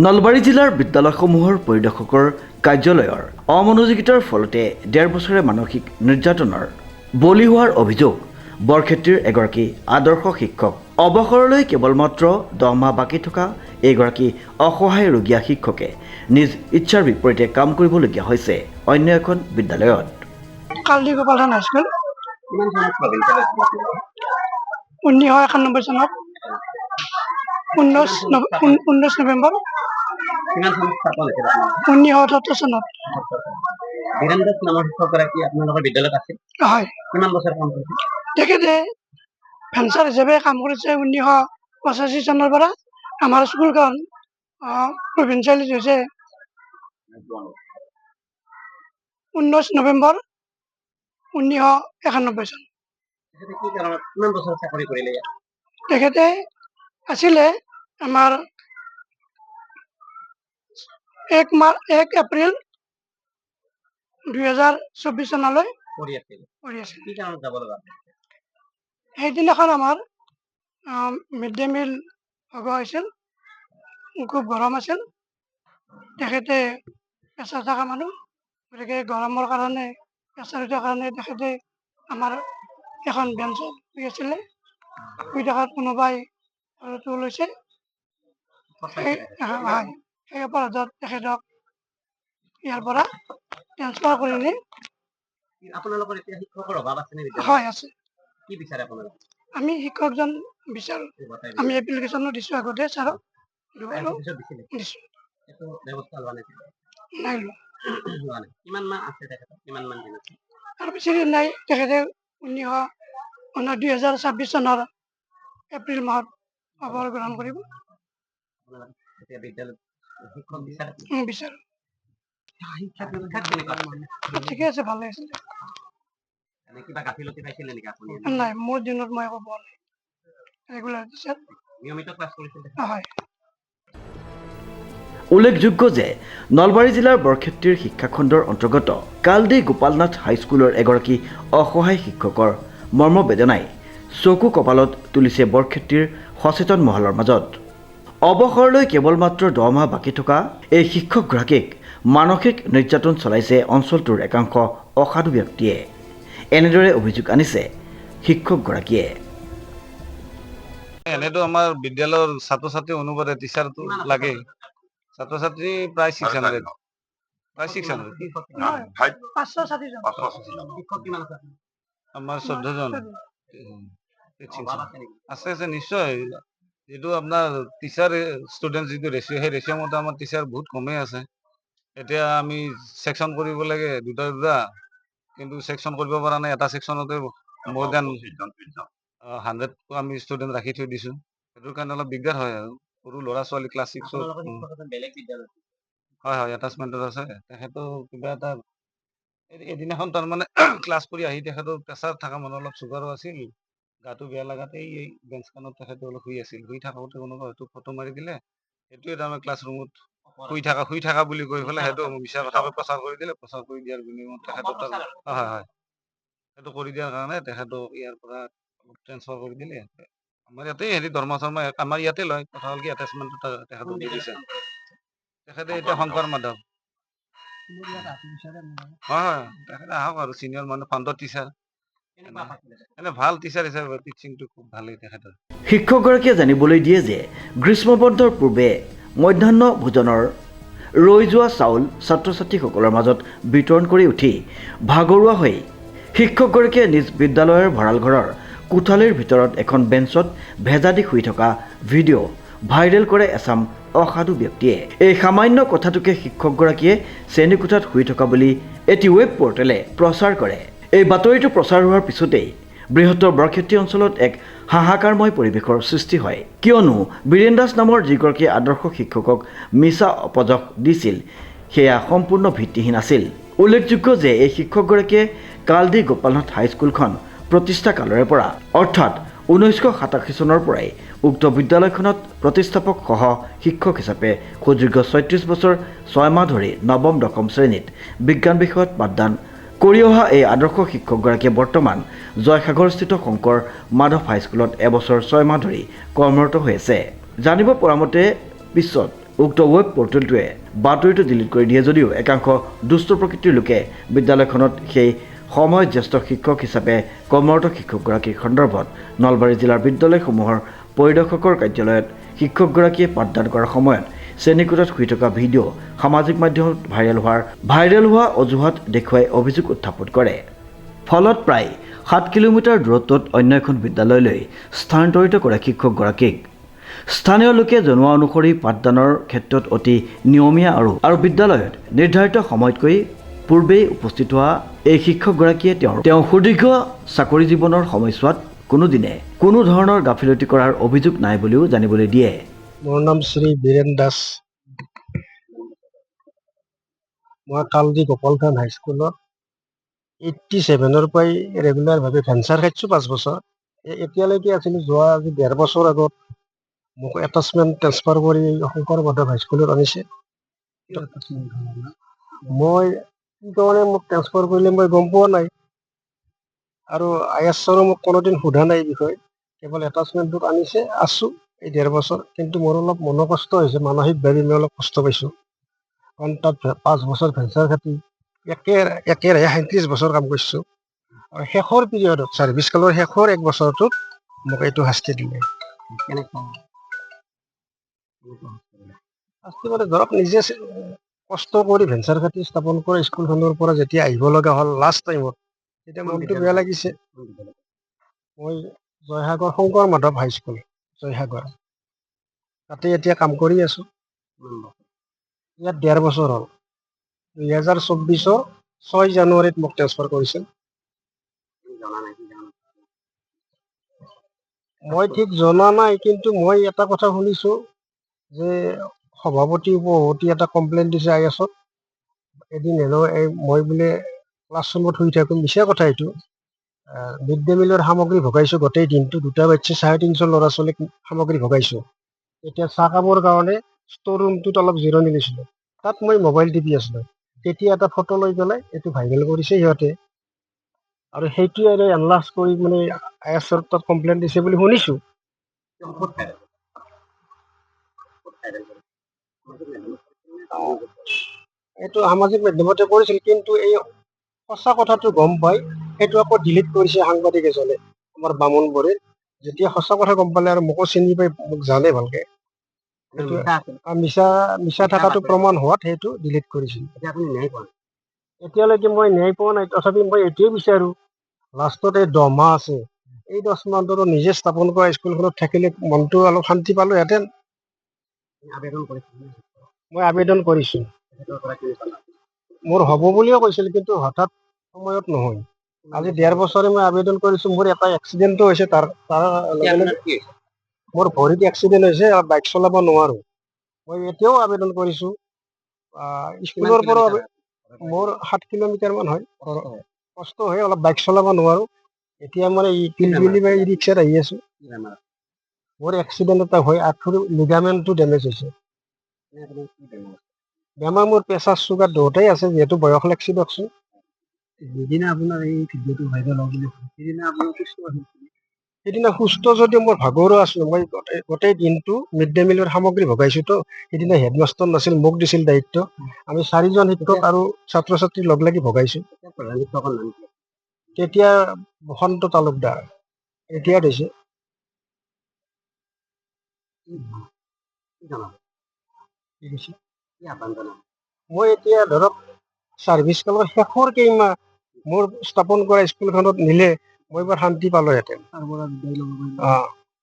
নলবাৰী জিলাৰ বিদ্যালয়সমূহৰ পৰিদৰ্শকৰ কাৰ্যালয়ৰ অমনোযোগিতাৰ ফলতে 1.5 বছৰে মানসিক নিৰ্যাতনৰ বলি হোৱাৰ অভিযোগ বৰক্ষেত্ৰীৰ এগৰাকী আদৰ্শ শিক্ষক। অৱসৰলৈ কেৱল মাত্ৰ 10 মাহ বাকী থকা এগৰাকী অসহায় ৰোগীয়া শিক্ষকে নিজ ইচ্ছাৰ বিপৰীতে কাম কৰিবলগীয়া হৈছে অন্য এখন বিদ্যালয়ত। কালদি গোপালন হাইস্কুল 1991 চনত 19 নৱেম্বৰ 1978 চনত বীৰেন দাস নামৰ শিক্ষকগৰাকী আপোনালোকৰ বিদ্যালয়ত আছিল। হয়, কিমান বছৰ কাম কৰিছিল? তেখেতে ফেঞ্চাৰ হিচাপে কাম কৰিছে 1985 চনৰ পৰা। আমাৰ স্কুলখন প্ৰভিঞ্চিয়েলাইজ হৈছে 19 নৱেম্বৰ 1991 চন। তেখেতে কি কাৰণত কিমান বছৰ চাকৰি কৰিলে ইয়াত? তেখেতে আছিলে আমাৰ 1 এপ্ৰিল 2024 চনলৈ কৰি আছিল। কি কাৰণত যাব লগা আছিল? সেইদিনাখন আমাৰ মিড ডে মিল হ'ব হৈছিল, খুব গৰম আছিল। তেখেতে প্ৰেছাৰ থকা মানুহ, গতিকে গৰমৰ কাৰণে প্ৰেছাৰ থকাৰ কাৰণে তেখেতে আমাৰ এখন বেঞ্চত শুই আছিলে। শুই থকাত কোনোবাই ঘৰটো লৈছে। সেই অপৰাধত তেখেতক ইয়াৰ পৰা ট্ৰেন্সফাৰ কৰিলে। আপোনালোকৰ এতিয়া শিক্ষকৰ অভাৱ আছে নে বিদ্যালয়ত? হয়, আছে। কি বিচাৰে আপোনালোকে? আমি শিক্ষকজন বিচাৰো। আমি এপ্লিকেশ্যনো দিছোঁ আগতে ছাৰক, দিছোঁ। একো ব্যৱস্থা লোৱা নাই? নাই লোৱা। লোৱা নাই। কিমান মাহ আছে তেখেতৰ? কিমান মান দিন আছে? আৰু বেছি দিন নাই। তেখেতে 2026 চনৰ এপ্ৰিল মাহত অৱসৰ গ্ৰহণ কৰিব। এতিয়া বিদ্যালয়ত শিক্ষক বিচাৰে? বিচাৰো। শিক্ষা কেনেকুৱা আছে? ঠিকে আছে, ভালে আছে। কিবা গাফিলতি পাইছিলে নেকি আপুনি? নাই, মোৰ দিনত মই একো পোৱা নাই। Regular teacher. নিয়মিত ক্লাছ কৰিছিল? হয়। উল্লেখযোগ্য যে নলবাৰী জিলাৰ বৰক্ষেত্ৰীৰ শিক্ষাখণ্ডৰ অন্তৰ্গত কালদি গোপালনাথ হাইস্কুলৰ এগৰাকী অসহায় শিক্ষকৰ মৰ্মবেদনাই চকু কপালত তুলিছে বৰক্ষেত্ৰীৰ সচেতন মহলৰ মাজত। অৱসৰলৈ কেৱল মাত্ৰ 10 মাহ বাকী থকা এই শিক্ষকগৰাকীক মানসিক নিৰ্যাতন চলাইছে অঞ্চলটোৰ একাংশ অসাধু ব্যক্তিয়ে। এনেদৰে অভিযোগ আনিছে শিক্ষকগৰাকীয়ে। এনেতো আমাৰ বিদ্যালয়ৰ ছাত্ৰ ছাত্ৰী অনুপাতে টিচাৰটো লাগে। ছাত্ৰ ছাত্ৰী প্ৰায় 600। আমাৰ 14 জন আছে নিশ্চয়। যিটো আপোনাৰ টিচাৰ ষ্টুডেণ্ট যিটো ৰেচিঅ', সেই ৰেচিঅ' মতে আমাৰ টিচাৰ বহুত কমেই আছে। এতিয়া আমি ছেকশ্যন কৰিব লাগে দুটা, কিন্তু ছেকশ্যন কৰিব পৰা নাই। এটা ছেকশ্যনতে মোৰ দেন 100 আমি ষ্টুডেণ্ট ৰাখি থৈ দিছোঁ। সেইটোৰ কাৰণে অলপ দিগদাৰ হয় আৰু সৰু ল'ৰা ছোৱালী ক্লাছ 6 হয়, এটাচমেণ্টত আছে। তেখেতো কিবা এটা এদিনাখন তাৰমানে ক্লাছ কৰি আহি তেখেতৰ প্ৰেছাৰ থকা মানুহ, অলপ চুগাৰো আছিল। গাটো বেয়া লগাতে এই বেঞ্চখনত তেখেতে অলপ শুই আছিল। শুই থাকোঁতে কোনোবা হয়তো ফটো মাৰি দিলে। সেইটোৱে তাৰমানে ক্লাছৰুমত শুই থাকা বুলি কৈ পেলাই সেইটো মিছা কথাকৈ প্ৰচাৰ কৰি দিলে। প্ৰচাৰ কৰি দিয়াৰ বিনিময়ত তেখেতৰ হয়, সেইটো কৰি দিয়াৰ কাৰণে তেখেতক ইয়াৰ পৰা ট্ৰেন্সফাৰ কৰি দিলে। আমাৰ ইয়াতে দৰমহা চৰমা আমাৰ ইয়াতে লয়। কথা হ'ল কি এটাচমেণ্টত তেখেতক দি দিছে। তেখেতে এতিয়া শংকৰ মাধৱ। হয়, তেখেতে আহক আৰু চিনিয়ৰ মানুহ, ফাণ্ডৰ টিচাৰ। এনে ভাল টিচাৰ হিচাপে টিচিংটো খুব ভালেই তেখেতৰ। শিক্ষকগৰাকীয়ে জানিবলৈ দিয়ে যে গ্ৰীষ্ম বন্ধৰ পূৰ্বে মধ্যাহ্ন ভোজনৰ ৰৈ যোৱা চাউল ছাত্ৰ ছাত্ৰীসকলৰ মাজত বিতৰণ কৰি উঠি ভাগৰুৱা হৈ শিক্ষকগৰাকীয়ে নিজ বিদ্যালয়ৰ ভঁৰাল ঘৰৰ কোঠালিৰ ভিতৰত এখন বেঞ্চত ভেজা দি শুই থকা ভিডিঅ' ভাইৰেল কৰে এচাম অসাধু ব্যক্তিয়ে। এই সামান্য কথাটোকে শিক্ষকগৰাকীয়ে শ্ৰেণীকোঠাত শুই থকা বুলি এটি ৱেব পৰ্টেলে প্ৰচাৰ কৰে। এই বাতৰিটো প্ৰচাৰ হোৱাৰ পিছতেই বৃহত্তৰ বৰক্ষেত্ৰী অঞ্চলত এক হাহাকাৰময় পৰিৱেশৰ সৃষ্টি হয়। কিয়নো বীৰেন দাস নামৰ যিগৰাকী আদৰ্শ শিক্ষকক মিছা অপযশ দিছিল, সেয়া সম্পূৰ্ণ ভিত্তিহীন আছিল। উল্লেখযোগ্য যে এই শিক্ষকগৰাকীয়ে কালদি গোপালনাথ হাইস্কুলখন প্ৰতিষ্ঠা কালৰে পৰা অৰ্থাৎ 1987 চনৰ পৰাই উক্ত বিদ্যালয়খনত প্ৰতিষ্ঠাপক সহ শিক্ষক হিচাপে সুযোগ্য 36 বছৰ 6 মাহ ধৰি নৱম দশম শ্ৰেণীত বিজ্ঞান বিষয়ত পাঠদান কৰি অহা এই আদৰ্শ শিক্ষকগৰাকীয়ে বৰ্তমান জয়সাগৰস্থিত শংকৰ মাধৱ হাইস্কুলত এবছৰ 6 মাহ ধৰি কৰ্মৰত হৈ আছে। জানিব পৰা মতে পিছত উক্ত ৱেব পৰ্টেলটোৱে বাতৰিটো ডিলিট কৰি দিয়ে যদিও একাংশ দুষ্ট প্ৰকৃতিৰ লোকে বিদ্যালয়খনত সেই সময়ত জ্যেষ্ঠ শিক্ষক হিচাপে কৰ্মৰত শিক্ষকগৰাকীৰ সন্দৰ্ভত নলবাৰী জিলাৰ বিদ্যালয়সমূহৰ পৰিদৰ্শকৰ কাৰ্যালয়ত শিক্ষকগৰাকীয়ে পাঠদান কৰাৰ সময়ত শ্ৰেণীকোঠাত শুই থকা ভিডিঅ' সামাজিক মাধ্যমত ভাইৰেল হোৱা অজুহাত দেখুৱাই অভিযোগ উত্থাপন কৰে। ফলত প্ৰায় 7 কিলোমিটাৰ দূৰত্বত অন্য এখন বিদ্যালয়লৈ স্থানান্তৰিত কৰে শিক্ষকগৰাকীক। স্থানীয় লোকে জনোৱা অনুসৰি পাঠদানৰ ক্ষেত্ৰত অতি নিয়মীয়া আৰু বিদ্যালয়ত নিৰ্ধাৰিত সময়তকৈ পূৰ্বেই উপস্থিত হোৱা এই শিক্ষকগৰাকীয়ে তেওঁ সুদীৰ্ঘ চাকৰি জীৱনৰ সময়ছোৱাত কোনোদিনে কোনো ধৰণৰ গাফিলতি কৰাৰ অভিযোগ নাই বুলিও জানিবলৈ দিয়ে। মোৰ নাম শ্ৰী বীৰেন দাস। মই কালদি গোপালথান হাইস্কুলত 87ৰ পৰাই ৰেগুলাৰভাৱে ভেঞ্চাৰ খাইছোঁ 5 বছৰ। এতিয়ালৈকে আছিলোঁ। যোৱা আজি 1.5 বছৰ আগত মোক এটাচমেণ্ট ট্ৰেন্সফাৰ কৰি শংকৰ মাধৱ হাইস্কুলত আনিছে। মই কি কাৰণে মোক ট্ৰেন্সফাৰ কৰিলে মই গম পোৱা নাই, আৰু IS ছাৰো মোক কোনোদিন সোধা নাই এই বিষয়ে। কেৱল এটাচমেণ্টটোত আনিছে, আছোঁ এই 1.5 বছৰ। কিন্তু মোৰ অলপ মনোকষ্ট হৈছে, মানসিকভাৱে মই অলপ কষ্ট পাইছোঁ। কাৰণ তাত 5 বছৰ ভেঞ্চাৰ খাটি একেৰাহে 37 বছৰ কাম কৰিছোঁ, আৰু শেষৰ পিৰিয়ডত ছাৰ্ভিচ কালৰ শেষৰ 1 বছৰটোত মোক এইটো শাস্তি দিলে। শাস্তি মানে ধৰক নিজে কষ্ট কৰি ভেঞ্চাৰ খাটি স্থাপন কৰা স্কুলখনৰ পৰা যেতিয়া আহিব লগা হ'ল লাষ্ট টাইমত, তেতিয়া মনটো বেয়া লাগিছে। মই জয়সাগৰ শংকৰ মাধৱ হাইস্কুল জয়সাগৰ, তাতে এতিয়া কাম কৰি আছোঁ। ইয়াত 1.5 বছৰ হ'ল। 2024 6 জানুৱাৰীত মোক ট্ৰেন্সফাৰ কৰিছিল। মই ঠিক জনা নাই, কিন্তু মই এটা কথা শুনিছোঁ যে সভাপতি উপসভাপতি এটা কমপ্লেইন দিছে IS-ত। এদিন হেনো মই বোলে ক্লাছৰুমত শুই থাকোঁ, মিছা কথা এইটো। মিড ডে মিলৰ সামগ্ৰী ভগাইছোঁ গোটেই দিনটো, 2টা বাচ্ছা 350 ল'ৰা ছোৱালীক সামগ্ৰী ভগাইছোঁ। এতিয়া চাহ খাবৰ কাৰণে ষ্ট'ৰ ৰুমটোত অলপ জিৰণি লৈছিলোঁ, তাত মই মোবাইল টিপি আছিলোঁ। তেতিয়া এটা ফটো লৈ পেলাই এইটো ভাইৰেল কৰিছে সিহঁতে, আৰু সেইটোৱে এনলাৰ্জ কৰি মানে IS-ৰ তাত কমপ্লেইন দিছে বুলি শুনিছোঁ। এইটো সামাজিক মাধ্যমতে কৰিছিল, কিন্তু এই সঁচা কথাটো গম পাই সেইটো আকৌ ডিলিট কৰিছে সাংবাদিক এজনে, আমাৰ বামুণবড়িৰ। যেতিয়া সঁচা কথা গম পালে আৰু মোকো চিনি পাই, মোক জানে ভালকে, মিছা থকাটো প্ৰমাণ হোৱাত সেইটো ডিলিট কৰিছিল। এতিয়ালৈকে মই ন্যায় পোৱা নাই। তথাপি মই এইটোৱে বিচাৰোঁ, লাষ্টত এই 10 মাহ আছে, এই 10 মাহটো নিজে স্থাপন কৰা স্কুলখনত থাকিলে মনটো অলপ শান্তি পালোহেঁতেন। মই আবেদন কৰিছোঁ। মোৰ হ'ব বুলিও কৈছিল, কিন্তু হঠাৎ সময়ত নহয়। আজি 1.5 বছৰে মই আবেদন কৰিছোঁ। মোৰ এটা এক্সিডেণ্টো হৈছে, তাৰ মোৰ ভৰিত এক্সিডেণ্ট হৈছে, বাইক চলাব নোৱাৰোঁ। মই এতিয়াও আবেদন কৰিছোঁ। স্কুলৰ পৰা মোৰ 7 কিলোমিটাৰমান হয়, কষ্ট হয়, অলপ বাইক চলাব নোৱাৰোঁ। এতিয়া মানে ই ৰিক্সাত আহি আছোঁ। মোৰ এক্সিডেণ্ট এটা হয়, আঁঠুৰ লিগামেণ্টটো ডেমেজ হৈছে। বেমাৰ মোৰ প্ৰেছাৰ চুগাৰ দুয়োটাই আছে, যিহেতু বয়স লাগছি দিয়কচোন। যিদিনা আপোনাৰ এই ভিডিঅ'টো ভাইৰেল হ'ব, সেইদিনা আপোনাৰ সুস্থ আছিল? সেইদিনা সুস্থ যদিও মই ভাগৰো আছোঁ। মই গোটেই দিনটো মিড ডে মিলৰ সামগ্ৰী ভগাইছোঁ। তো সেইদিনা হেডমাষ্টাৰ নাছিল, মোক দিছিল দায়িত্ব। আমি 4জন শিক্ষক আৰু ছাত্ৰ ছাত্ৰী লগ লাগি ভগাইছোঁ। তেতিয়া বসন্ত তালুকদাৰ, ৰিটায়াৰ্ড হৈছে। মই এতিয়া ধৰক ছাৰ্ভিচ কালৰ শেষৰ কেইমাহ মোৰ স্থাপন কৰা স্কুলখনত নিলে মই বৰ শান্তি পালোহেঁতেন।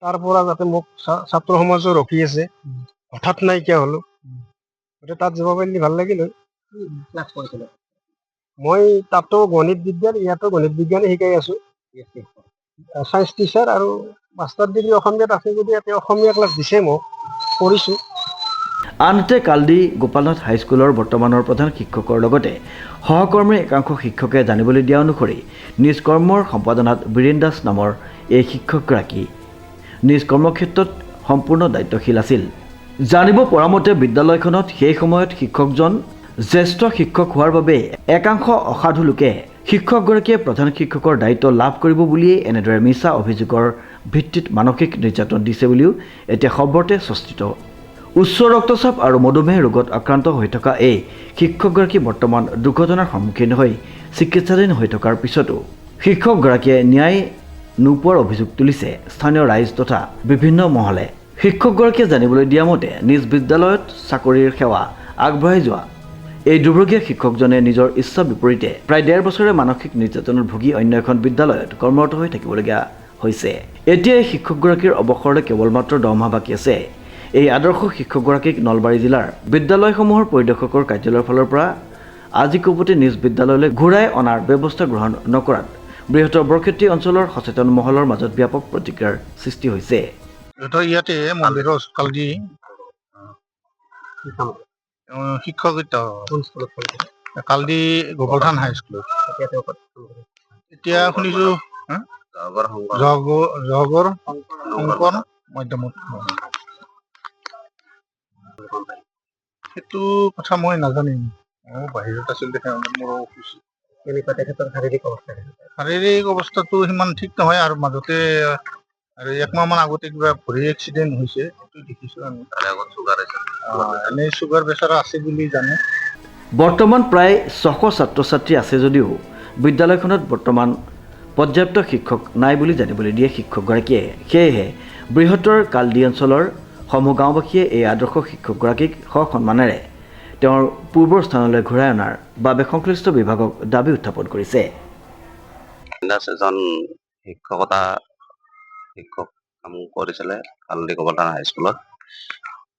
তাৰ পৰা যাতে মোক ছাত্ৰ সমাজো ৰখি আছে, হঠাৎ নাইকিয়া হ'লো, গতিকে তাত যাব পাৰিলে ভাল লাগিল হয়। মই তাতো গণিত বিজ্ঞান, ইয়াতো গণিত বিজ্ঞানে শিকাই আছোঁ। ছায়েন্স টিচাৰ, আৰু মাষ্টাৰ ডিগ্ৰী অসমীয়াত আছে যদি ইয়াতে অসমীয়া ক্লাছ দিছে মোক, কৰিছোঁ। আনহাতে কালদি গোপালনাথ হাইস্কুলৰ বৰ্তমানৰ প্ৰধান শিক্ষকৰ লগতে সহকৰ্মীৰ একাংশ শিক্ষকে জানিবলৈ দিয়া অনুসৰি নিজ কৰ্মৰ সম্পাদনাত বীৰেন দাস নামৰ এই শিক্ষকগৰাকী নিজ কৰ্মক্ষেত্ৰত সম্পূৰ্ণ দায়িত্বশীল আছিল। জানিব পৰা মতে বিদ্যালয়খনত সেই সময়ত শিক্ষকজন জ্যেষ্ঠ শিক্ষক হোৱাৰ বাবে একাংশ অসাধু লোকে শিক্ষকগৰাকীয়ে প্ৰধান শিক্ষকৰ দায়িত্ব লাভ কৰিব বুলিয়েই এনেদৰে মিছা অভিযোগৰ ভিত্তিত মানসিক নিৰ্যাতন দিছে বুলিও এতিয়া খবৰতে চৰ্চিত উচ্চ ৰক্তচাপ আৰু মধুমেহ ৰোগত আক্ৰান্ত হৈ থকা এই শিক্ষকগৰাকী বৰ্তমান দুৰ্ঘটনাৰ সন্মুখীন হৈ চিকিৎসাধীন হৈ থকাৰ পিছতো শিক্ষকগৰাকীয়ে ন্যায় নোপোৱাৰ অভিযোগ তুলিছে স্থানীয় ৰাইজ তথা বিভিন্ন মহলে। শিক্ষকগৰাকীয়ে জানিবলৈ দিয়া মতে নিজ বিদ্যালয়ত চাকৰিৰ সেৱা আগবঢ়াই যোৱা এই দুৰ্ভগীয়া শিক্ষকজনে নিজৰ ইচ্ছা বিপৰীতে প্ৰায় 1.5 বছৰে মানসিক নিৰ্যাতনত ভুগি অন্য এখন বিদ্যালয়ত কৰ্মৰত হৈ থাকিবলগীয়া হৈছে। এতিয়া এই শিক্ষকগৰাকীৰ অৱসৰলৈ কেৱল মাত্ৰ 10 মাহ বাকী আছে। এই আদৰ্শ শিক্ষকগৰাকীক নলবাৰী জিলাৰ বিদ্যালয়সমূহৰ পৰিদৰ্শকৰ কাৰ্যালয়ৰ ফালৰ পৰা আজি কোপতি নিজ বিদ্যালয়লৈ ঘূৰাই অনাৰ ব্যৱস্থা গ্ৰহণ নকৰাত বৃহত্তৰ বৰক্ষেত্ৰী অঞ্চলৰ সচেতন মহলৰ মাজত ব্যাপক প্ৰতিক্ৰিয়াৰ সৃষ্টি হৈছে। ইয়াতে মন্দিৰৰ কালি শিক্ষক কালি গোপালথান হাইস্কুলত এতিয়া শুনিছো জহগড় শংকৰ মাধ্যমত সেইটো কথা মই নাজানিম। মই বাহিৰত আছিল মোৰ অফিচ। শাৰীৰিক অৱস্থাটো সিমান ঠিক নহয় আৰু মাজতে আৰু 1 মাহ মান আগতে কিবা ভৰি এক্সিডেণ্ট হৈছে সেইটো দেখিছো আমি। এনেই চুগাৰ প্ৰেছাৰ আছে বুলি জানো। বৰ্তমান প্ৰায় 600 ছাত্ৰ ছাত্ৰী আছে যদিও বিদ্যালয়খনত বৰ্তমান পৰ্যাপ্ত শিক্ষক নাই বুলি জানিবলৈ দিয়ে শিক্ষকগৰাকীয়ে। সেয়েহে বৃহত্তৰ কালডি অঞ্চলৰ সমূহ গাঁওবাসীয়ে এই আদৰ্শ শিক্ষকগৰাকীক সসন্মানেৰে তেওঁৰ পূৰ্বৰ স্থানলৈ ঘূৰাই অনাৰ বাবে সংশ্লিষ্ট বিভাগক দাবী উত্থাপন কৰিছে। এজন শিক্ষক কাম কৰিছিলে কালডি গোপালথান হাইস্কুলত।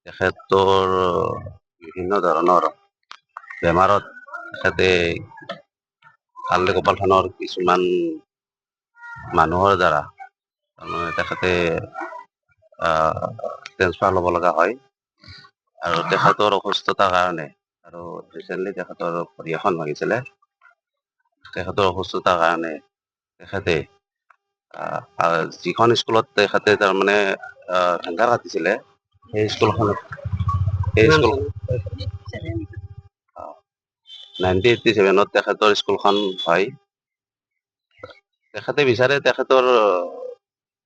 তেখেতৰ বিভিন্ন ধৰণৰ বেমাৰত তেখেতে কালডি গোপালথানৰ কিছুমান মানুহৰ দ্বাৰা তাৰমানে তেখেতে ট্ৰেন্সফাৰ ল'ব লগা হয় আৰু তেখেতৰ অসুস্থতাৰ কাৰণে আৰু ৰিচেণ্টলি তেখেতৰ ভৰি এখন ভাঙিছিলে। তেখেতৰ অসুস্থতাৰ কাৰণে তেখেতে যিখন স্কুলত তেখেতে তাৰমানে ভেঞ্চাৰ কাটিছিলে সেই স্কুলখনত 1987 তেখেতৰ স্কুলখন হয়। তেখেতে বিচাৰে তেখেতৰ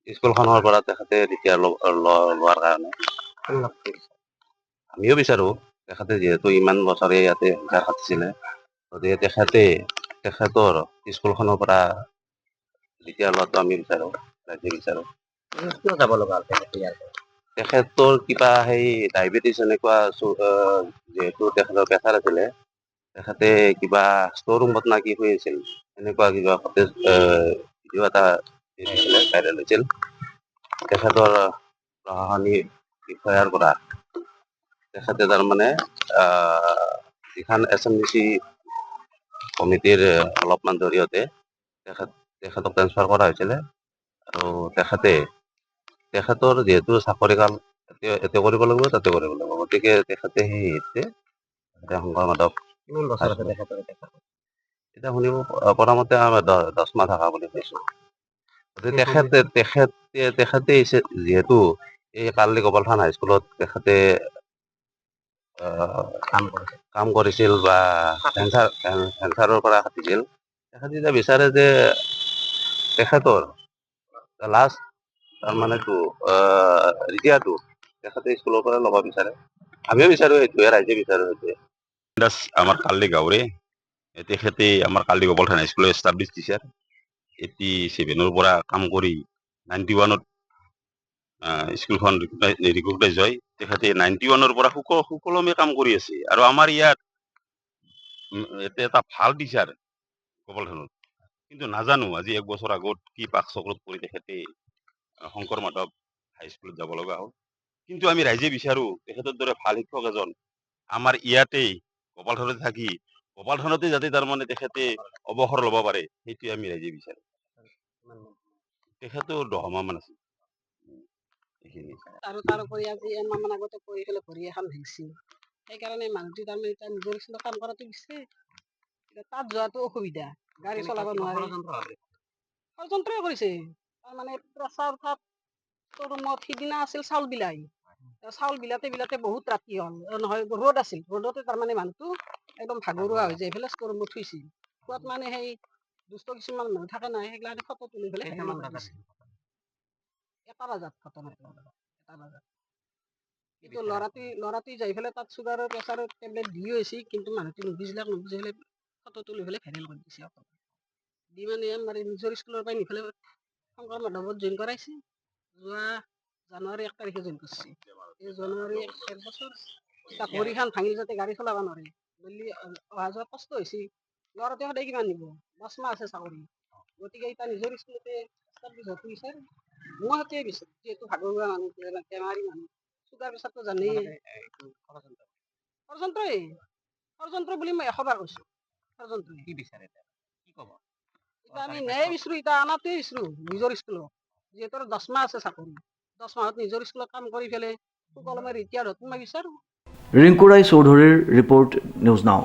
স্কুলখনৰ পৰা তেখেতে ৰিটায়াৰ লোৱাৰ কাৰণে। আমিও বিচাৰো তেখেতে যিহেতু ইমান বছৰে ইয়াতে ভেঞ্চাৰ কাটিছিলে গতিকে তেখেতৰ স্কুলখনৰ পৰা ৰিটায়াৰ লোৱাটো আমি বিচাৰো, ৰাইজে বিচাৰো। যাব লগা তেখেতৰ কিবা সেই ডায়েবেটিছ এনেকুৱা যিহেতু তেখেতৰ প্ৰেছাৰ আছিলে তেখেতে কিবা ষ্ট'ৰ ৰুমত না কি হৈ আছিল এনেকুৱা কিবা ভিডিঅ' এটা দিছিলে ভাইৰেল হৈছিল। তেখেতৰ প্ৰশাসনিক বিষয়াৰ পৰা তেখেতে তাৰমানে যিখন SMDC কমিটিৰ অলপমান জৰিয়তে তেখেতক ট্ৰেন্সফাৰ কৰা হৈছিলে আৰু তেখেতৰ যিহেতু চাকৰি কাল এতিয়া কৰিব লাগিব তাতে কৰিব লাগিব গতিকে তেখেতে শংকৰ মাধৱ এতিয়া শুনিব পৰা মতে 10 মাহ থকা বুলি কৈছো। তেখেতে যিহেতু এই কালডি গোপালথান হাইস্কুলত তেখেতে কাম কৰিছিল বা ভেঞ্চাৰৰ পৰা কাটিছিল। তেখেতে এতিয়া বিচাৰে যে তেখেতৰ লাষ্ট তাৰমানেটো ৰিটায়াৰটো তেখেতে স্কুলৰ পৰা ল'ব বিচাৰে। আমিও বিচাৰো সেইটোৱে, ৰাইজে বিচাৰো সেইটোৱে। আমাৰ কালডি গাঁৱৰে তেখেতে আমাৰ কালডি গোপালথান হাইস্কুলৰ এষ্টাব্লিছ টিচাৰ। 87 পৰা কাম কৰি 91 স্কুলখন ৰিকগনাইজ হয়। তেখেতে 91 পৰা সুকলমে কাম কৰি আছে আৰু আমাৰ ইয়াত এটা ভাল টিচাৰ গোপালথানত, কিন্তু নাজানো আজি 1 বছৰ আগত কি পাক চক্ৰত পৰি তেখেতে শংকৰ মাধৱ হাইস্কুলত যাব লগা হ'ল। কিন্তু আমি ৰাইজে বিচাৰো তেখেতৰ দৰে ভাল শিক্ষক এজন আমাৰ ইয়াতেই গোপালথানতে থাকি গোপালথানতে যাতে তাৰমানে তেখেতে অৱসৰ ল'ব পাৰে সেইটোৱে আমি ৰাইজে বিচাৰো। তেখেতৰ 10 মাহ মান আছে। আৰু তাৰোপৰি আজি এমাহ মান আগতে পৰি পেলাই ভৰি এখন ভাঙিছিল। সেইকাৰণে মানুহটো তাৰমানে এতিয়া নিজৰ স্কুলত কাম কৰাটো বিচাৰে। তাত যোৱাটো অসুবিধা, গাড়ী চলাব নোৱাৰে। ষড়যন্ত্ৰই কৰিছে তাৰমানে প্ৰেছাৰ উঠাত ৰুমত সিদিনা আছিল চাউল বিলাহী। চাউল বিলাতে বহুত ৰাতি হ'ল নহয়, ৰ'দ আছিল, ৰ'দতে তাৰমানে মানুহটো একদম ভাগৰুৱা হৈ যায় এইফালে ষ্ট'ৰ ৰুমত থৈছিল। খোৱাত মানে সেই দুষ্ট কিছুমান মানুহ থাকে নাই সেইগিলা ফটো তুলি পেলাই এটা বজাত ঘটনাটো 1 বজাত। কিন্তু ল'ৰাটি যাই পেলাই তাত চুগাৰৰ প্ৰেছাৰৰ টেবলেট দিও হৈছে, কিন্তু মানুহটো নুবুজিলে ফটোটো লৈ পেলাই ভাইৰেল কৰি দিছে অকল। দি মানে আমাৰ নিজৰ স্কুলৰ পৰাই নি পেলাই শংকৰ মাধৱত জইন কৰাইছে। যোৱা জানুৱাৰী 1 তাৰিখে জইন কৰিছে। এই জানুৱাৰী 1 বছৰ এতিয়া ভৰিখন ভাঙি যাতে গাড়ী চলাব নোৱাৰে বুলি অহা যোৱা কষ্ট হৈছে। ল'ৰাটোৱে সদায় কিমান নিব, 10 মাহ আছে চাকৰি। গতিকে এতিয়া নিজৰ স্কুলতে এষ্টাব্লিছ হোৱাটো বিচাৰে। মই সেইটোৱে বিচাৰোঁ, যিহেতু ভাগৰুৱা মানুহ, বেমাৰী মানুহ, চুগাৰ প্ৰেছাৰটো জানেই। ষড়যন্ত্ৰ বুলি মই 100 বাৰ কৈছোঁ। ষড়যন্ত্ৰ কি বিচাৰে কি ক'ব? এতিয়া আমি ন্যায় বিচাৰোঁ, এতিয়া আনাটোৱে বিচাৰোঁ নিজৰ স্কুলত। যিহেতু 10 মাহ আছে চাকৰি, 10 মাহত নিজৰ স্কুলত কাম কৰি পেলাই সুকলমে ৰিটায়াৰ্ড হোৱাটো মই বিচাৰোঁ। ৰিংকু ৰায় চৌধুৰীৰ ৰিপৰ্ট, নিউজ নাও।